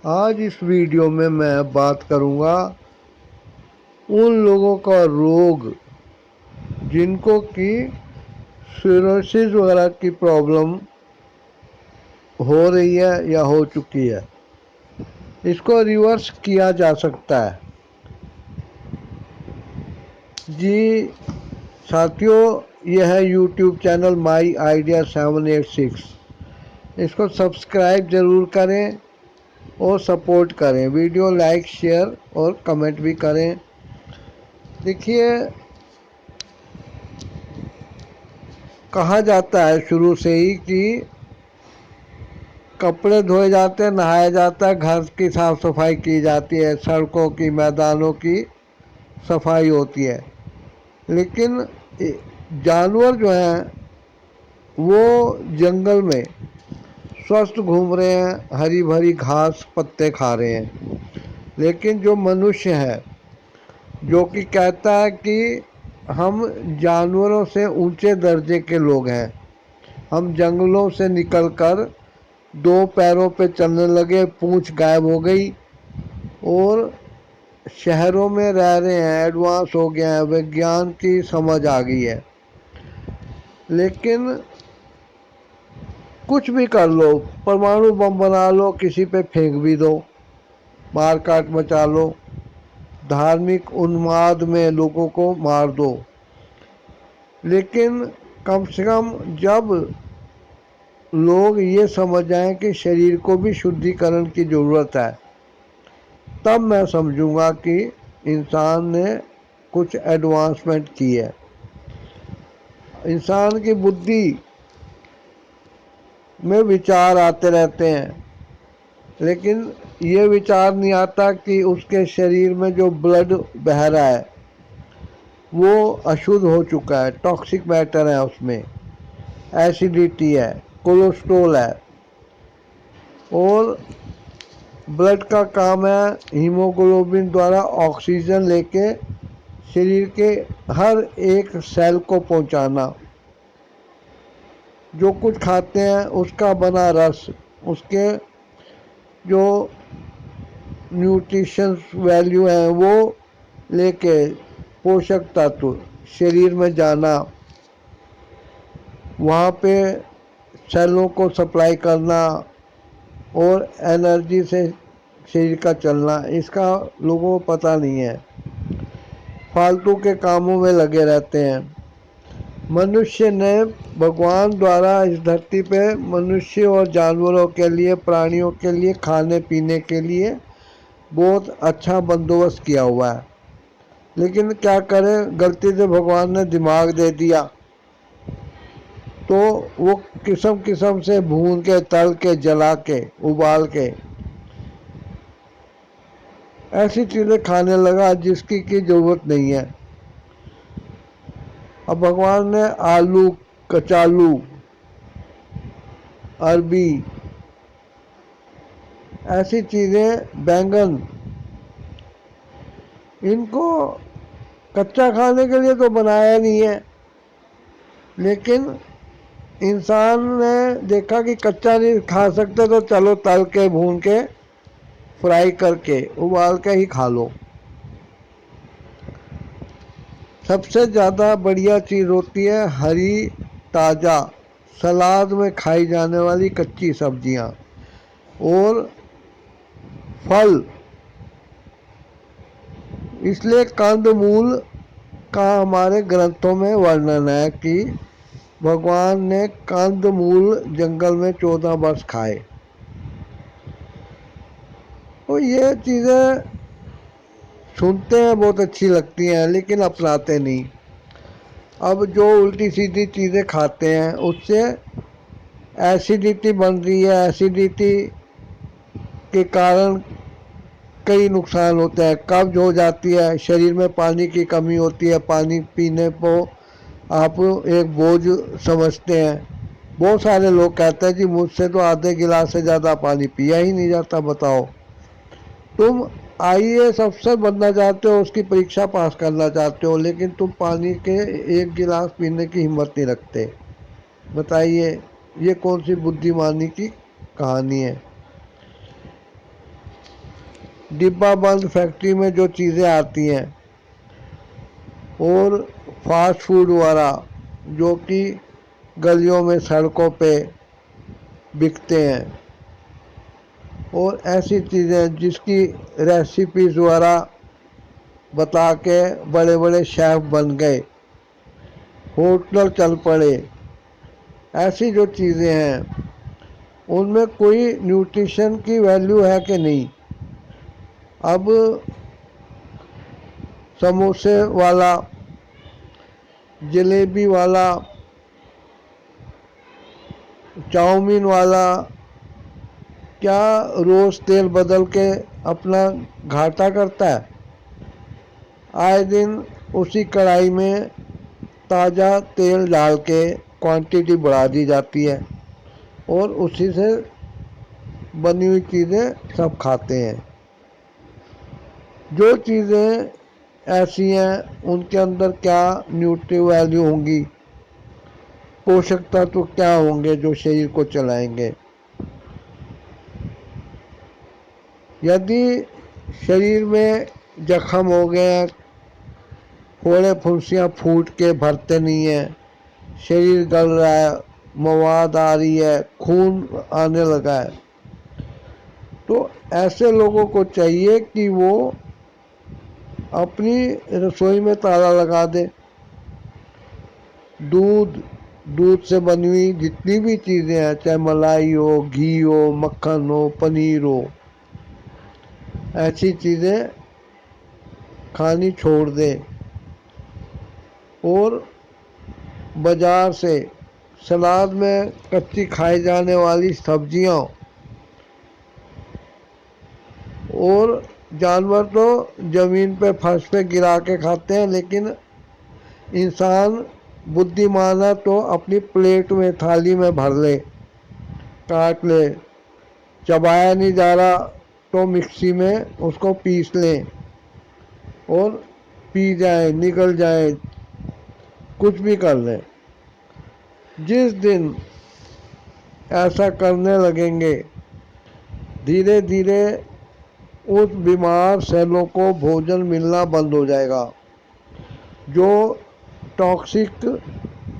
آج اس ویڈیو میں بات کروں گا ان لوگوں کا روگ جن کو کہ سیروسس وغیرہ کی پرابلم ہو رہی ہے یا ہو چکی ہے. اس کو ریورس کیا جا سکتا ہے. جی ساتھیوں، یہ ہے یوٹیوب چینل مائی آئیڈیا 786. اس کو سبسکرائب ضرور کریں اور سپورٹ کریں. ویڈیو لائک شیئر اور کمنٹ بھی کریں. دیکھیے، کہا جاتا ہے شروع سے ہی کہ کپڑے دھوئے جاتے ہیں، نہایا جاتا ہے، گھر کی صاف صفائی کی جاتی ہے، سڑکوں کی، میدانوں کی صفائی ہوتی ہے. لیکن جانور جو ہیں وہ جنگل میں سوستھ گھوم رہے ہیں، ہری بھری گھاس پتے کھا رہے ہیں. لیکن جو منوشیہ ہے جو کہ کہتا ہے کہ ہم جانوروں سے اونچے درجے کے لوگ ہیں، ہم جنگلوں سے نکل کر دو پیروں پہ چلنے لگے، پونچھ غائب ہو گئی اور شہروں میں رہ رہے ہیں، ایڈوانس ہو گیا ہے، وگیان کی سمجھ آ گئی ہے. لیکن کچھ بھی کر لو، پرمانو بم بنا لو، کسی پہ پھینک بھی دو، مار کاٹ مچا لو، دھارمک انماد میں لوگوں کو مار دو. لیکن کم سے کم جب لوگ یہ سمجھ جائیں کہ شریر کو بھی شدھیکرن کی ضرورت ہے، تب میں سمجھوں گا کہ انسان نے کچھ ایڈوانسمنٹ کی ہے. انسان کی بدھی میں وچار آتے رہتے ہیں، لیکن یہ وچار نہیں آتا کہ اس کے شریر میں جو بلڈ بہہ رہا ہے وہ اشدھ ہو چکا ہے، ٹاکسک میٹر ہے، اس میں ایسیڈیٹی ہے، کولیسٹرول ہے. اور بلڈ کا کام ہے ہیموگلوبن دوارا آکسیجن لے کے شریر کے ہر ایک سیل کو پہنچانا. جو کچھ کھاتے ہیں اس کا بنا رس، اس کے جو نیوٹریشنس ویلیو ہیں وہ لے کے پوشک تتو شریر میں جانا، وہاں پہ سیلوں کو سپلائی کرنا اور انرجی سے شریر کا چلنا، اس کا لوگوں کو پتہ نہیں ہے. فالتو کے کاموں میں لگے رہتے ہیں. منشیہ نے بھگوان دوارا اس دھرتی پہ منشیہ اور جانوروں کے لیے، پرانیوں کے لیے کھانے پینے کے لیے بہت اچھا بندوبست کیا ہوا ہے. لیکن کیا کریں، غلطی سے بھگوان نے دماغ دے دیا تو وہ قسم قسم سے بھون کے، تل کے، جلا کے، ابال کے ایسی چیزیں کھانے لگا جس کی ضرورت نہیں ہے. اب بھگوان نے آلو، کچالو، عربی، ایسی چیزیں، بینگن، ان کو کچا کھانے کے لیے تو بنایا نہیں ہے. لیکن انسان نے دیکھا کہ کچا نہیں کھا سکتے تو چلو تل کے، بھون کے، فرائی کر کے، ابال کے ہی کھا لو. سب سے زیادہ بڑھیا چیز ہوتی ہے ہری تازہ سلاد میں کھائی جانے والی کچی سبزیاں اور پھل. اس لیے کند مول کا ہمارے گرنتھوں میں ورنن ہے کہ بھگوان نے کند مول جنگل میں 14 برس کھائے. تو یہ چیزیں سنتے ہیں بہت اچھی لگتی ہیں لیکن اپناتے نہیں. اب جو الٹی سیدھی چیزیں کھاتے ہیں اس سے ایسیڈیٹی بن رہی ہے. ایسیڈیٹی کے کارن کئی نقصان ہوتے ہیں. قبض ہو جاتی ہے، شریر میں پانی کی کمی ہوتی ہے، پانی پینے کو آپ ایک بوجھ سمجھتے ہیں. بہت سارے لوگ کہتے ہیں جی مجھ سے تو آدھے گلاس سے زیادہ پانی پیا ہی نہیں جاتا. بتاؤ، تم آئی اے ایس افسر بننا چاہتے ہو، اس کی پریکشا پاس کرنا چاہتے ہو، لیکن تم پانی کے ایک گلاس پینے کی ہمت نہیں رکھتے. بتائیے یہ کون سی بدھی مانی کی کہانی ہے. ڈبہ بند فیکٹری میں جو چیزیں آتی ہیں اور فاسٹ فوڈ والا جو کہ گلیوں میں سڑکوں پہ بکتے ہیں، اور ایسی چیزیں جس کی ریسیپیز وغیرہ بتا کے بڑے بڑے شیف بن گئے، ہوٹل چل پڑے، ایسی جو چیزیں ہیں ان میں کوئی نیوٹریشن کی ویلیو ہے کہ نہیں؟ اب سموسے والا، جلیبی والا، چاؤمین والا کیا روز تیل بدل کے اپنا گھاٹا کرتا ہے؟ آئے دن اسی کڑھائی میں تازہ تیل ڈال کے کوانٹٹی بڑھا دی جاتی ہے اور اسی سے بنی ہوئی چیزیں سب کھاتے ہیں۔ جو چیزیں ایسی ہیں ان کے اندر کیا نیوٹریو ویلیو ہوں گی، پوشک تتو کیا ہوں گے جو شریر کو چلائیں گے؟ یدی شریر میں زخم ہو گئے ہیں، پھوڑے پھنسیاں پھوٹ کے بھرتے نہیں ہیں، شریر گل رہا ہے، مواد آ رہی ہے، خون آنے لگا ہے، تو ایسے لوگوں کو چاہیے کہ وہ اپنی رسوئی میں تالا لگا دے۔ دودھ سے بنی ہوئی جتنی بھی چیزیں ہیں، چاہے ملائی ہو، گھی ہو، مکھن ہو، پنیر ہو، ایسی چیزیں کھانی چھوڑ دے اور بازار سے سلاد میں کچی کھائی جانے والی سبزیاں، اور جانور تو زمین پہ فرش پہ گرا کے کھاتے ہیں، لیکن انسان بدھیمان ہے تو اپنی پلیٹ میں تھالی میں بھر لے، کاٹ لے، چبایا نہیں جا رہا تو مکسی میں اس کو پیس لیں اور پی جائیں، نگل جائیں، کچھ بھی کر لیں۔ جس دن ایسا کرنے لگیں گے دھیرے دھیرے اس بیمار سیلوں کو بھوجن ملنا بند ہو جائے گا۔ جو ٹاکسک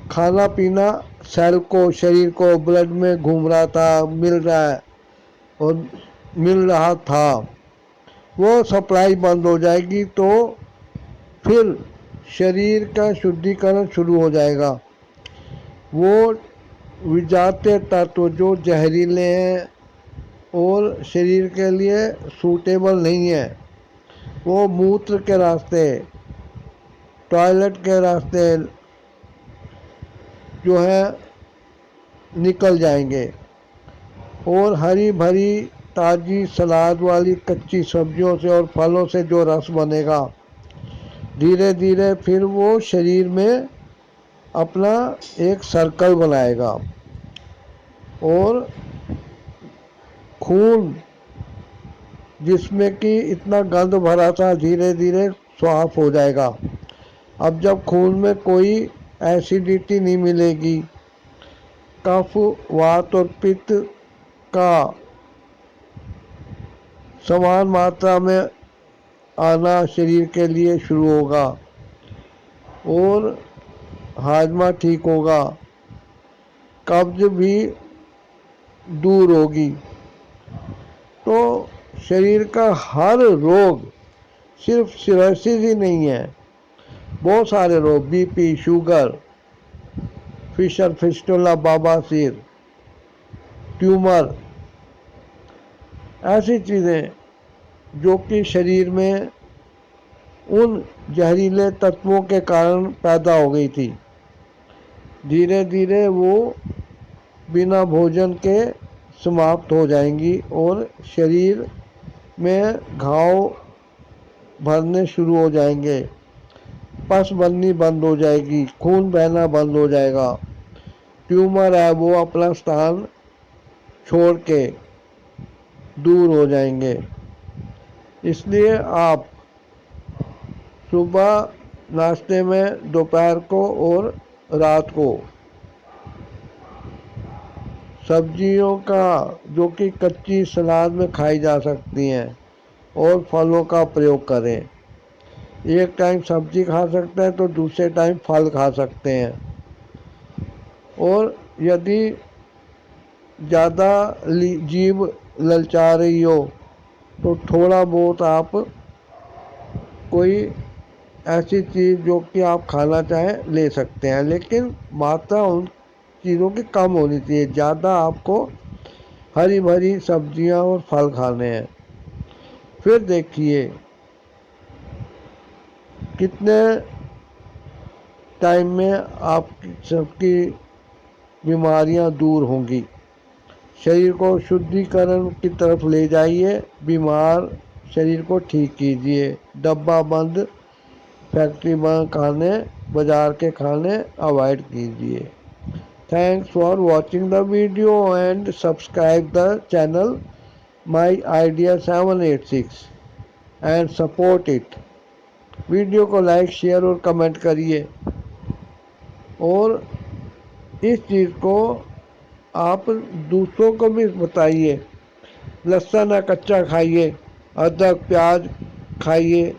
کھانا پینا سیل کو، شریر کو بلڈ میں گھوم رہا تھا، مل رہا ہے اور مل رہا تھا، وہ سپلائی بند ہو جائے گی تو پھر شریر کا شدھیکرن شروع ہو جائے گا۔ وہ وجات تتو جو زہریلے ہیں اور شریر کے لیے سوٹیبل نہیں ہے، وہ موتر کے راستے، ٹوائلٹ کے راستے جو ہے نکل جائیں گے، اور ہری بھری تازی سلاد والی کچی سبزیوں سے اور پھلوں سے جو رس بنے گا، دھیرے دھیرے پھر وہ شریر میں اپنا ایک سرکل بنائے گا اور خون جس میں کہ اتنا گند بھرا تھا دھیرے دھیرے صاف ہو جائے گا۔ اب جب خون میں کوئی ایسیڈیٹی نہیں ملے گی، کف، وات اور پت کا سمان ماترا میں آنا شریر کے لیے شروع ہوگا اور ہاضمہ ٹھیک ہوگا، قبض بھی دور ہوگی، تو شریر کا ہر روگ، صرف سرائسس ہی نہیں ہے، بہت سارے روگ، بی پی، شوگر، فشر فسٹولا، باباسیر، ٹیومر، ایسی چیزیں جو کہ شریر میں ان زہریلے تتووں کے کارن پیدا ہو گئی تھی، دھیرے دھیرے وہ بنا بھوجن کے سماپت ہو جائیں گی اور شریر میں گھاؤ بھرنے شروع ہو جائیں گے، پس بننی بند ہو جائے گی، خون بہنا بند ہو جائے گا، ٹیومر ہے وہ اپنا استھان چھوڑ کے دور ہو جائیں گے۔ اس لیے آپ صبح ناشتے میں، دوپہر کو اور رات کو سبزیوں کا جو کہ کچی سلاد میں کھائی جا سکتی ہیں، اور پھلوں کا پریوگ کریں۔ ایک ٹائم سبزی کھا سکتے ہیں تو دوسرے ٹائم پھل کھا سکتے ہیں۔ اور یدی زیادہ جیبھ للچا رہی ہو تو تھوڑا بہت آپ کوئی ایسی چیز جو کہ آپ کھانا چاہیں لے سکتے ہیں، لیکن ماترا ان چیزوں کی کم ہونی چاہیے۔ زیادہ آپ کو ہری بھری سبزیاں اور پھل کھانے ہیں۔ پھر دیکھیے کتنے ٹائم میں آپ سب کی بیماریاں دور ہوں گی۔ شریر کو شدھیکرن کی طرف لے جائیے، بیمار شریر کو ٹھیک کیجیے۔ ڈبہ بند فیکٹری بند کھانے، بازار کے کھانے اوائڈ کیجیے۔ Thanks for watching the video and subscribe the channel my idea 786 and support it. Video کو لائک شیئر اور کمنٹ کریے، اور اس چیز کو آپ دوسروں کو بھی بتائیے۔ لہسن کچا کھائیے، ادرک پیاز کھائیے،